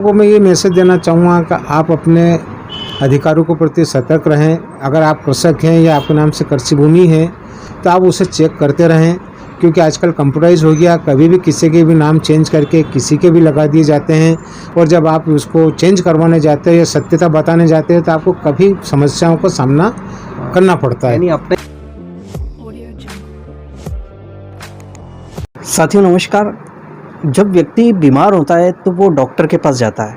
को मैं ये मैसेज देना चाहूँगा कि आप अपने अधिकारों के प्रति सतर्क रहें। अगर आप कृषक हैं या आपके नाम से कृषि भूमि है तो आप उसे चेक करते रहें, क्योंकि आजकल कंप्यूटराइज हो गया। कभी भी किसी के भी नाम चेंज करके किसी के भी लगा दिए जाते हैं, और जब आप उसको चेंज करवाने जाते हैं या सत्यता बताने जाते हैं तो आपको कभी समस्याओं का सामना करना पड़ता है। साथियों नमस्कार। जब व्यक्ति बीमार होता है तो वो डॉक्टर के पास जाता है,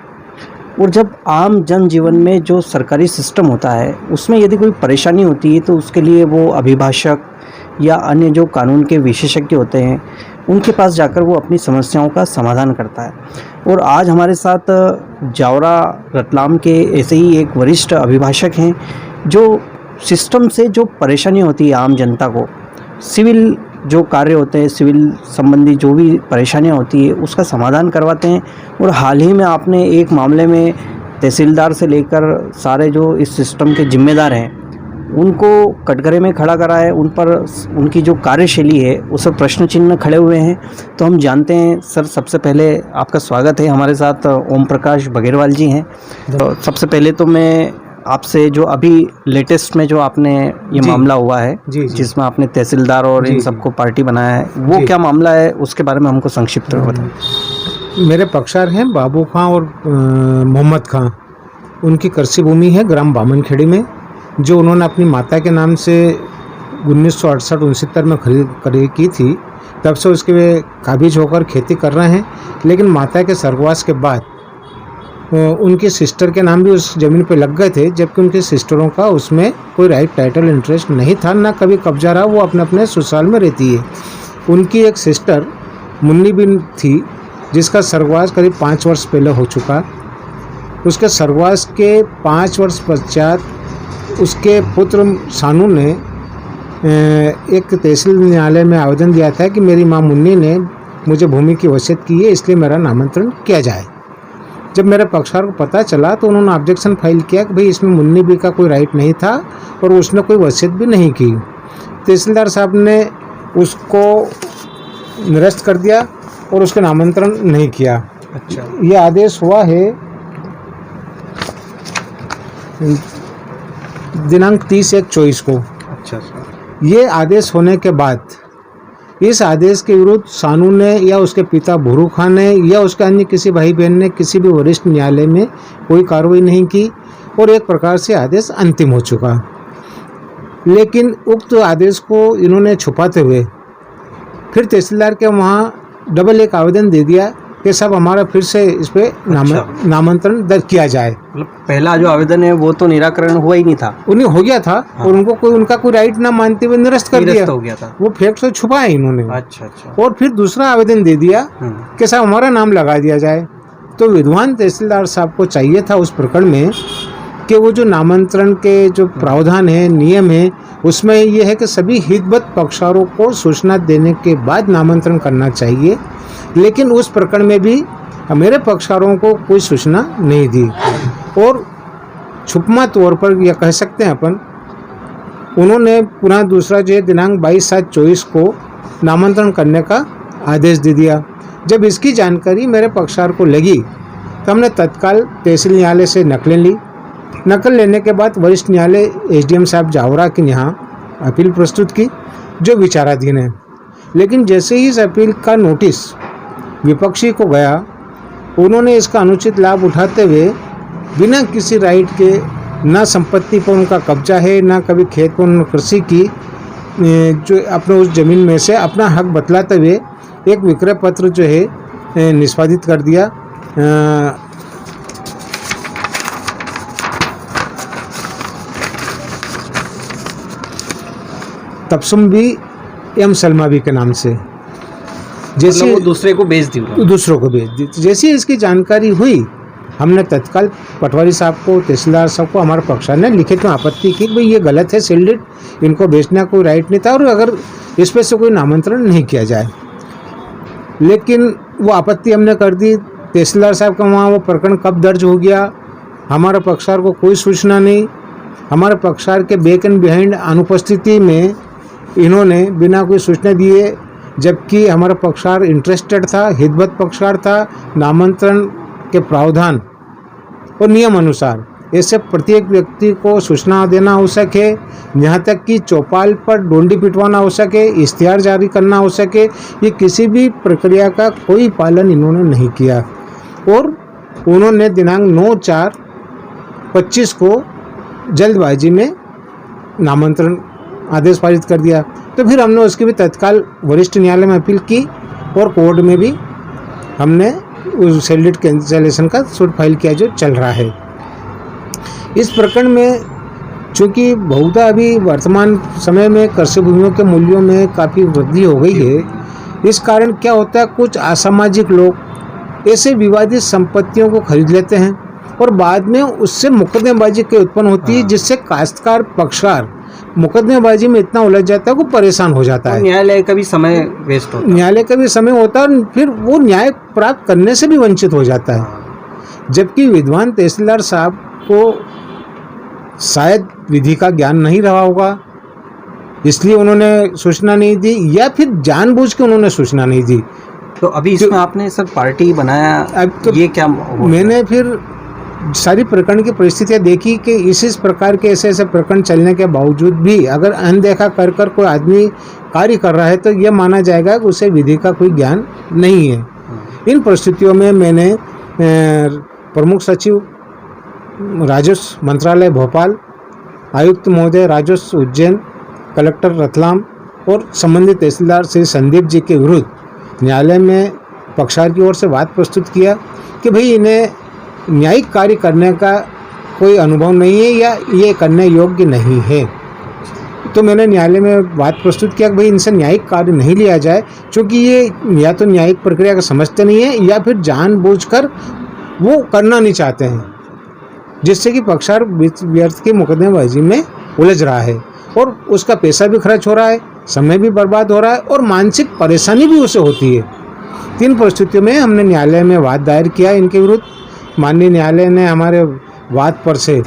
और जब आम जनजीवन में जो सरकारी सिस्टम होता है उसमें यदि कोई परेशानी होती है तो उसके लिए वो अभिभाषक या अन्य जो कानून के विशेषज्ञ होते हैं उनके पास जाकर वो अपनी समस्याओं का समाधान करता है। और आज हमारे साथ जावरा रतलाम के ऐसे ही एक वरिष्ठ अभिभाषक हैं जो सिस्टम से जो परेशानी होती है आम जनता को, सिविल जो कार्य होते हैं, सिविल संबंधी जो भी परेशानियां होती है उसका समाधान करवाते हैं। और हाल ही में आपने एक मामले में तहसीलदार से लेकर सारे जो इस सिस्टम के जिम्मेदार हैं उनको कटघरे में खड़ा करा है। उन पर उनकी जो कार्यशैली है उस पर प्रश्न चिन्ह खड़े हुए हैं। तो हम जानते हैं सर, सबसे पहले आपका स्वागत है। हमारे साथ ओम प्रकाश बघेरवाल जी हैं। तो सबसे पहले तो मैं आपसे जो अभी लेटेस्ट में जो आपने ये मामला हुआ है जिसमें आपने तहसीलदार और इन सबको पार्टी बनाया है, वो क्या मामला है उसके बारे में हमको संक्षिप्त में बताएं। मेरे पक्षकार हैं बाबू खां और मोहम्मद खां। उनकी कृषि भूमि है ग्राम बामनखेड़ी में, जो उन्होंने अपनी माता के नाम से 1968-69 में खरीद की थी। तब से उसके वे काबिज होकर खेती कर रहे हैं। लेकिन माता के स्वर्गवास के बाद उनके सिस्टर के नाम भी उस ज़मीन पे लग गए थे, जबकि उनके सिस्टरों का उसमें कोई राइट टाइटल इंटरेस्ट नहीं था, ना कभी कब्जा रहा। वो अपने अपने ससुराल में रहती है। उनकी एक सिस्टर मुन्नी बिन थी जिसका स्वर्गवास करीब 5 वर्ष पहले हो चुका। उसके स्वर्गवास के 5 वर्ष पश्चात उसके पुत्र सानू ने एक तहसील न्यायालय में आवेदन दिया था कि मेरी माँ मुन्नी ने मुझे भूमि की वसीयत की है, इसलिए मेरा नामांतरण किया जाए। जब मेरे पक्षकार को पता चला तो उन्होंने ऑब्जेक्शन फाइल किया कि भाई इसमें मुन्नी बी का कोई राइट नहीं था और उसने कोई वसीयत भी नहीं की। तहसीलदार साहब ने उसको निरस्त कर दिया और उसका नामांतरण नहीं किया। अच्छा, ये आदेश हुआ है दिनांक 30/1/24 को। अच्छा सर। ये आदेश होने के बाद इस आदेश के विरुद्ध सानू ने या उसके पिता भूरू खान ने या उसके अन्य किसी भाई बहन ने किसी भी वरिष्ठ न्यायालय में कोई कार्रवाई नहीं की, और एक प्रकार से आदेश अंतिम हो चुका। लेकिन उक्त आदेश को इन्होंने छुपाते हुए फिर तहसीलदार के वहाँ डबल एक आवेदन दे दिया कि साहब हमारा फिर से इस पे नामांतरण दर्ज किया जाए। मतलब पहला जो आवेदन है वो तो निराकरण हुआ ही नहीं था, उन्हें हो गया था। हाँ। और उनका कोई राइट ना मानते हुए निरस्त कर दिया। हो गया था। वो फैक्ट से छुपाया इन्होंने। अच्छा। और फिर दूसरा आवेदन दे दिया कि साहब हमारा नाम लगा दिया जाए। तो विद्वान तहसीलदार साहब को चाहिए था उस प्रकरण में कि वो जो नामांतरण के जो प्रावधान है, नियम है, उसमें ये है कि सभी हितबद्ध पक्षकारों को सूचना देने के बाद नामांतरण करना चाहिए। लेकिन उस प्रकरण में भी मेरे पक्षकारों को कोई सूचना नहीं दी, और छुपमा तौर पर यह कह सकते हैं अपन, उन्होंने पुनः दूसरा जो है दिनांक 22/7/24 को नामांतरण करने का आदेश दे दिया। जब इसकी जानकारी मेरे पक्षकार को लगी तो हमने तत्काल तहसील न्यायालय से नकलें ली। नकल लेने के बाद वरिष्ठ न्यायालय एसडीएम साहब जावरा के यहाँ अपील प्रस्तुत की, जो विचाराधीन है। लेकिन जैसे ही इस अपील का नोटिस विपक्षी को गया, उन्होंने इसका अनुचित लाभ उठाते हुए बिना किसी राइट के, ना संपत्ति पर उनका कब्जा है, ना कभी खेत पर उन्होंने कृषि की, जो अपने उस ज़मीन में से अपना हक बतलाते हुए एक विक्रय पत्र जो है निष्पादित कर दिया। तबसुम भी एम सलमावी के नाम से, जैसे वो दूसरे को बेच दी। जैसी इसकी जानकारी हुई, हमने तत्काल पटवारी साहब को, तहसीलदार साहब को, हमारे पक्षकार ने लिखित में आपत्ति की कि भाई ये गलत है, सील्ड, इनको बेचने का कोई राइट नहीं था और अगर इस पर से कोई नामांतरण नहीं किया जाए। लेकिन वो आपत्ति हमने कर दी। तहसीलदार साहब का वहाँ वो प्रकरण कब दर्ज हो गया, हमारे पक्षकार को कोई सूचना नहीं। हमारे पक्षकार के बैक एंड बिहाइंड अनुपस्थिति में इन्होंने बिना कोई सूचना दिए, जबकि हमारा पक्षकार इंटरेस्टेड था, हितबद्ध पक्षकार था, नामांतरण के प्रावधान और नियम अनुसार ऐसे प्रत्येक व्यक्ति को सूचना देना आवश्यक है, यहाँ तक कि चौपाल पर डोंडी पिटवाना आवश्यक है, इश्तिहार जारी करना आवश्यक है। ये किसी भी प्रक्रिया का कोई पालन इन्होंने नहीं किया और उन्होंने दिनांक 9/4/25 को जल्दबाजी में नामांतरण आदेश पारित कर दिया। तो फिर हमने उसकी भी तत्काल वरिष्ठ न्यायालय में अपील की और कोर्ट में भी हमने उस सेलिट कैंसिलेशन का सूट फाइल किया जो चल रहा है। इस प्रकरण में चूँकि बहुधा अभी वर्तमान समय में कृषि भूमियों के मूल्यों में काफ़ी वृद्धि हो गई है, इस कारण क्या होता है, कुछ असामाजिक लोग ऐसे विवादित संपत्तियों को खरीद लेते हैं और बाद में उससे मुकदमेबाजी की उत्पन्न होती है, जिससे काश्तकार पक्षकार मुकदमेबाजी में इतना उलझ जाता है कि परेशान हो जाता है। न्यायालय का भी समय वेस्ट होता है। न्यायालय का भी समय होता है और फिर वो न्याय प्राप्त करने से भी वंचित हो जाता है। जबकि विद्वान तहसीलदार साहब को शायद विधि का ज्ञान नहीं रहा होगा, इसलिए उन्होंने सूचना नहीं दी, या फिर जानबूझ के उन्होंने सूचना नहीं दी। तो अभी इसमें आपने सर पार्टी बनाया, अब तो ये क्या हुआ? मैंने फिर सारी प्रकरण की परिस्थितियां देखी कि इस प्रकार के ऐसे प्रकरण चलने के बावजूद भी अगर अनदेखा कर कोई आदमी कार्य कर रहा है तो यह माना जाएगा कि उसे विधि का कोई ज्ञान नहीं है। इन परिस्थितियों में मैंने प्रमुख सचिव राजस्व मंत्रालय भोपाल, आयुक्त महोदय राजस्व उज्जैन, कलेक्टर रतलाम और संबंधित तहसीलदार श्री संदीप जी के विरुद्ध न्यायालय में पक्षकार की ओर से वाद प्रस्तुत किया कि भाई इन्हें न्यायिक कार्य करने का कोई अनुभव नहीं है या ये करने योग्य नहीं है। तो मैंने न्यायालय में वाद प्रस्तुत किया कि भाई इनसे न्यायिक कार्य नहीं लिया जाए, क्योंकि ये या तो न्यायिक प्रक्रिया को समझते नहीं है या फिर जानबूझकर वो करना नहीं चाहते हैं, जिससे कि पक्षकार व्यर्थ की मुकदमेबाजी में उलझ रहा है और उसका पैसा भी खर्च हो रहा है, समय भी बर्बाद हो रहा है और मानसिक परेशानी भी उसे होती है। 3 परिस्थितियों में हमने न्यायालय में वाद दायर किया इनके विरुद्ध। माननीय न्यायालय ने हमारे वाद पर से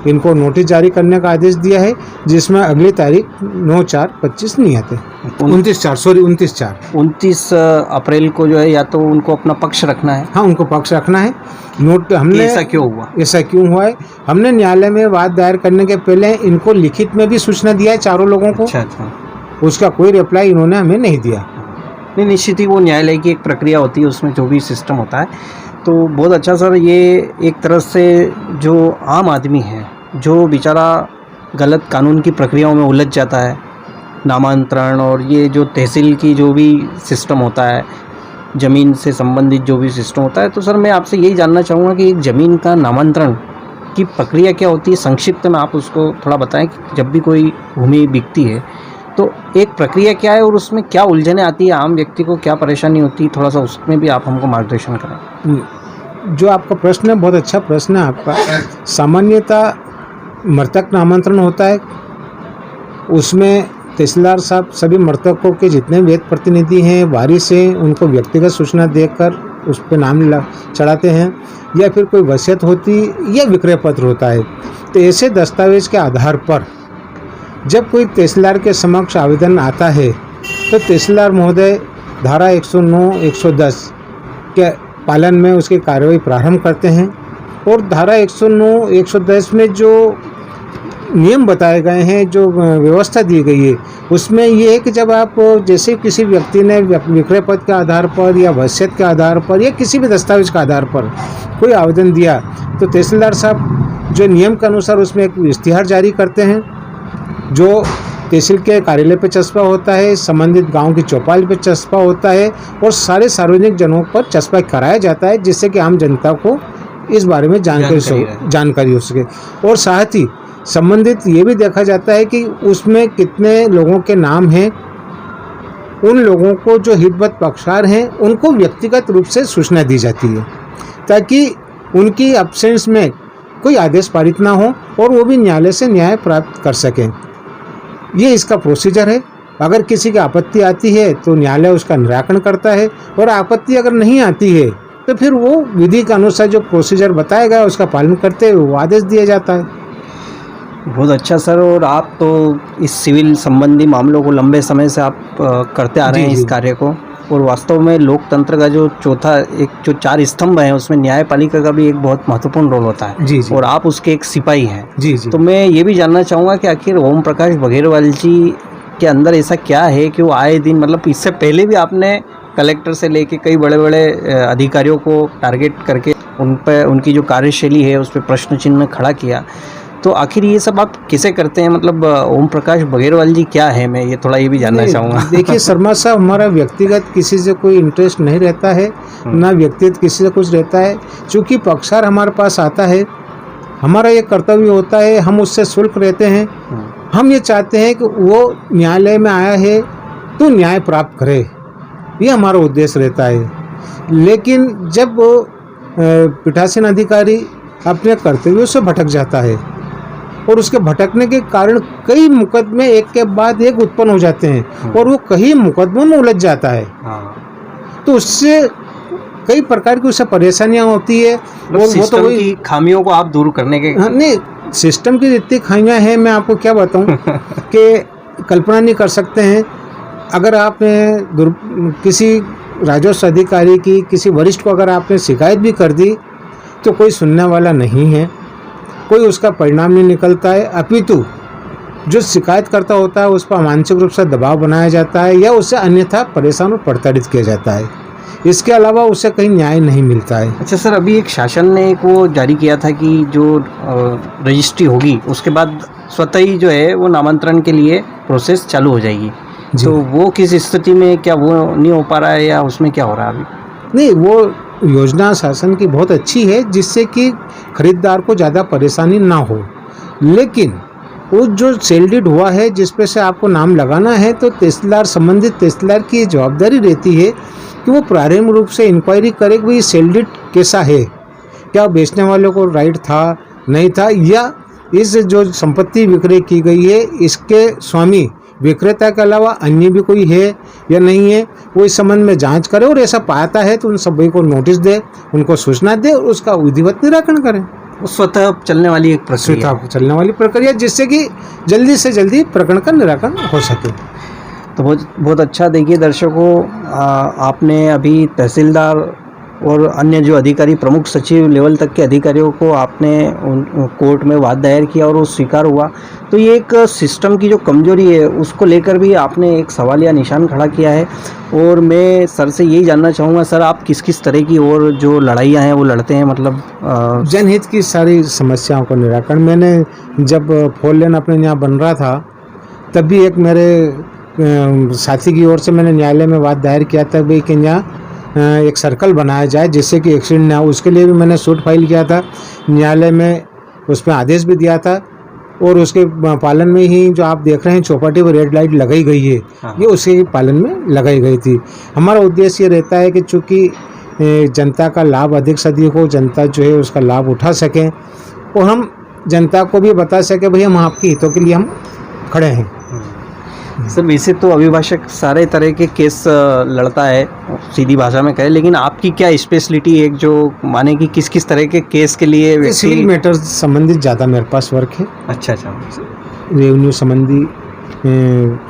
इनको नोटिस जारी करने का आदेश दिया है, जिसमें अगली तारीख 9/4/25 नियत है। 29 अप्रैल को जो है या तो उनको अपना पक्ष रखना है। हाँ, उनको पक्ष रखना है। हमने ऐसा क्यों हुआ? ऐसा क्यों हुआ है, हमने न्यायालय में वाद दायर करने के पहले इनको लिखित में भी सूचना दिया है चारों लोगों को। अच्छा। उसका कोई रिप्लाई इन्होंने हमें नहीं दिया। नहीं, निश्चित ही वो न्यायालय की एक प्रक्रिया होती है, उसमें जो भी सिस्टम होता है। तो बहुत अच्छा सर, ये एक तरह से जो आम आदमी है, जो बेचारा गलत कानून की प्रक्रियाओं में उलझ जाता है, नामांतरण और ये जो तहसील की जो भी सिस्टम होता है, ज़मीन से संबंधित जो भी सिस्टम होता है, तो सर मैं आपसे यही जानना चाहूँगा कि एक ज़मीन का नामांतरण की प्रक्रिया क्या होती है? संक्षिप्त में आप उसको थोड़ा बताएं कि जब भी कोई भूमि बिकती है तो एक प्रक्रिया क्या है और उसमें क्या उलझने आती है, आम व्यक्ति को क्या परेशानी होती है, थोड़ा सा उसमें भी आप हमको मार्गदर्शन करें। जो आपका प्रश्न है बहुत अच्छा प्रश्न है आपका। सामान्यतः मृतक नामांतरण होता है, उसमें तहसीलदार साहब सभी मृतकों के जितने वेद प्रतिनिधि हैं, वारिस हैं, उनको व्यक्तिगत सूचना देकर उस पर नाम चढ़ाते हैं, या फिर कोई वसीयत होती या विक्रय पत्र होता है। तो ऐसे दस्तावेज के आधार पर जब कोई तहसीलदार के समक्ष आवेदन आता है तो तहसीलदार महोदय धारा 109, 110 के पालन में उसकी कार्रवाई प्रारंभ करते हैं। और धारा 109, 110 में जो नियम बताए गए हैं, जो व्यवस्था दी गई है, उसमें ये है कि जब आप जैसे किसी व्यक्ति ने विक्रय पत्र के आधार पर या वसीयत के आधार पर या किसी भी दस्तावेज के आधार पर कोई आवेदन दिया तो तहसीलदार साहब जो नियम के अनुसार उसमें एक इश्तिहार जारी करते हैं, जो तहसील के कार्यालय पर चस्पा होता है, संबंधित गांव की चौपाल पर चस्पा होता है और सारे सार्वजनिक जनों पर चस्पा कराया जाता है, जिससे कि आम जनता को इस बारे में जानकारी हो सके। और साथ ही संबंधित ये भी देखा जाता है कि उसमें कितने लोगों के नाम हैं। उन लोगों को जो हितवत पक्षकार हैं उनको व्यक्तिगत रूप से सूचना दी जाती है, ताकि उनकी एब्सेंस में कोई आदेश पारित ना हो और वो भी न्यायालय से न्याय प्राप्त कर सकें। ये इसका प्रोसीजर है। अगर किसी की आपत्ति आती है तो न्यायालय उसका निराकरण करता है, और आपत्ति अगर नहीं आती है तो फिर वो विधि के अनुसार जो प्रोसीजर बताया गया उसका पालन करते हुए वो आदेश दिया जाता है। बहुत अच्छा सर। और आप तो इस सिविल संबंधी मामलों को लंबे समय से आप करते आ रहे हैं इस कार्य को, और वास्तव में लोकतंत्र का जो चौथा एक जो 4 स्तंभ हैं उसमें न्यायपालिका का भी एक बहुत महत्वपूर्ण रोल होता है। जी जी और आप उसके एक सिपाही हैं। जी जी। तो मैं ये भी जानना चाहूँगा कि आखिर ओम प्रकाश बघेलवाल जी के अंदर ऐसा क्या है कि वो आए दिन, मतलब इससे पहले भी आपने कलेक्टर से लेके कई बड़े बड़े अधिकारियों को टारगेट करके उन पर उनकी जो कार्यशैली है उस पर प्रश्न चिन्ह खड़ा किया, तो आखिर ये सब आप कैसे करते हैं? मतलब ओम प्रकाश बघेलवाल जी क्या है, मैं ये थोड़ा ये भी जानना चाहूँगा। देखिए शर्मा साहब, हमारा व्यक्तिगत किसी से कोई इंटरेस्ट नहीं रहता है, ना व्यक्तिगत किसी से कुछ रहता है। चूँकि पक्षकार हमारे पास आता है, हमारा ये कर्तव्य होता है, हम उससे शुल्क रहते हैं। हम ये चाहते हैं कि वो न्यायालय में आया है तो न्याय प्राप्त करे, ये हमारा उद्देश्य रहता है। लेकिन जब पीठासीन अधिकारी अपने कर्तव्यों से भटक जाता है और उसके भटकने के कारण कई मुकदमे एक के बाद एक उत्पन्न हो जाते हैं और वो कई मुकदमों में उलझ जाता है, तो उससे कई प्रकार की उससे परेशानियां होती है। और वो तो वही की खामियों को आप दूर करने के नहीं, सिस्टम की जितनी खामियां हैं मैं आपको क्या बताऊं कि कल्पना नहीं कर सकते हैं। अगर आपने किसी राजस्व अधिकारी की, किसी वरिष्ठ को अगर आपने शिकायत भी कर दी तो कोई सुनने वाला नहीं है, कोई उसका परिणाम नहीं निकलता है। अपितु जो शिकायत करता होता है उस पर मानसिक रूप से दबाव बनाया जाता है या उससे अन्यथा परेशान और प्रताड़ित किया जाता है। इसके अलावा उसे कहीं न्याय नहीं मिलता है। अच्छा सर, अभी एक शासन ने एक वो जारी किया था कि जो रजिस्ट्री होगी उसके बाद स्वतः ही जो है वो नामांतरण के लिए प्रोसेस चालू हो जाएगी, तो वो किस स्थिति में, क्या वो नहीं हो पा रहा है या उसमें क्या हो रहा है अभी? नहीं, वो योजना शासन की बहुत अच्छी है जिससे कि खरीदार को ज़्यादा परेशानी ना हो। लेकिन वो जो सेल डीड हुआ है जिस पे से आपको नाम लगाना है, तो तहसीलदार, संबंधित तहसीलदार की जवाबदारी रहती है कि वो प्रारंभिक रूप से इंक्वायरी करे कि भाई सेल डीड कैसा है, क्या बेचने वाले को राइट था, नहीं था, या इस जो संपत्ति विक्रय की गई है इसके स्वामी विक्रेता के अलावा अन्य भी कोई है या नहीं है, वो इस संबंध में जांच करे और ऐसा पाता है तो उन सभी को नोटिस दे, उनको सूचना दे और उसका विधिवत निराकरण करें। वो स्वतः चलने वाली एक प्रक्रिया, चलने वाली प्रक्रिया जिससे कि जल्दी से जल्दी प्रकरण का निराकरण हो सके। तो बहुत अच्छा। देखिए दर्शकों, आपने अभी तहसीलदार और अन्य जो अधिकारी, प्रमुख सचिव लेवल तक के अधिकारियों को आपने कोर्ट में वाद दायर किया और वो स्वीकार हुआ, तो ये एक सिस्टम की जो कमजोरी है उसको लेकर भी आपने एक सवालिया निशान खड़ा किया है। और मैं सर से यही जानना चाहूँगा, सर आप किस किस तरह की और जो लड़ाइयाँ हैं वो लड़ते हैं? मतलब जनहित की सारी समस्याओं का निराकरण। मैंने जब 4 लेन अपने यहाँ बन रहा था तब भी एक मेरे साथी की ओर से मैंने न्यायालय में वाद दायर किया था भाई कि यहाँ एक सर्कल बनाया जाए जिससे कि एक्सीडेंट ना हो। उसके लिए भी मैंने सूट फाइल किया था, न्यायालय में उसमें आदेश भी दिया था और उसके पालन में ही जो आप देख रहे हैं चौपाटी पर रेड लाइट लगाई गई है, ये उसके पालन में लगाई गई थी। हमारा उद्देश्य ये रहता है कि चूँकि जनता का लाभ अधिक से अधिक हो, जनता जो है उसका लाभ उठा सकें और हम जनता को भी बता सकें भाई हम आपके हितों के लिए हम खड़े हैं। सर वैसे तो अभिभाषक सारे तरह के केस लड़ता है, सीधी भाषा में कहे, लेकिन आपकी क्या स्पेशलिटी है जो माने कि किस किस तरह के केस के लिए? सिविल मैटर्स संबंधित ज़्यादा मेरे पास वर्क है। अच्छा, रेवेन्यू संबंधी,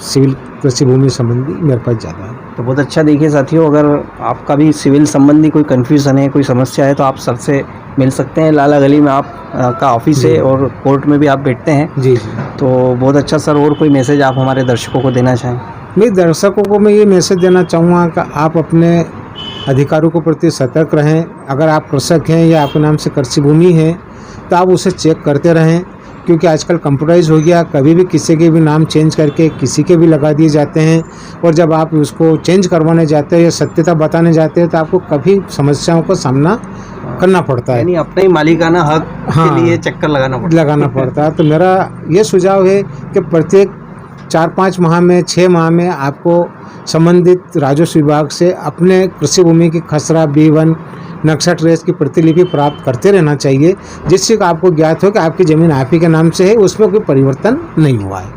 सिविल कृषि भूमि संबंधी मेरे पास ज़्यादा है। तो बहुत अच्छा। देखिए साथियों, अगर आपका भी सिविल संबंधी कोई कन्फ्यूज़न है, कोई समस्या है, तो आप सर से मिल सकते हैं। लाला गली में आप का ऑफिस है और कोर्ट में भी आप बैठते हैं। जी। तो बहुत अच्छा सर। और कोई मैसेज आप हमारे दर्शकों को देना चाहें? मेरे दर्शकों को मैं ये मैसेज देना चाहूँगा कि आप अपने अधिकारों के प्रति सतर्क रहें। अगर आप कृषक हैं या आपके नाम से कृषि भूमि है तो आप उसे चेक करते रहें, क्योंकि आजकल कंप्यूटराइज हो गया, कभी भी किसी के भी नाम चेंज करके किसी के भी लगा दिए जाते हैं। और जब आप उसको चेंज करवाने जाते हैं या सत्यता बताने जाते हैं तो आपको कभी समस्याओं का सामना करना पड़ता है, यानी अपने ही मालिकाना हक के लिए चक्कर लगाना पड़ता है। तो मेरा ये सुझाव है कि प्रत्येक 4-5 माह में, 6 माह में आपको संबंधित राजस्व विभाग से अपने कृषि भूमि की खसरा, B1, नक्शा ट्रेस की प्रतिलिपि प्राप्त करते रहना चाहिए, जिससे कि आपको ज्ञात हो कि आपकी ज़मीन आप ही के नाम से है, उसमें कोई परिवर्तन नहीं हुआ है।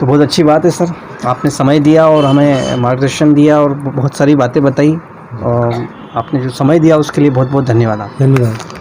तो बहुत अच्छी बात है सर, आपने समय दिया और हमें मार्गदर्शन दिया और बहुत सारी बातें बताई, और आपने जो समय दिया उसके लिए बहुत बहुत धन्यवाद। धन्यवाद।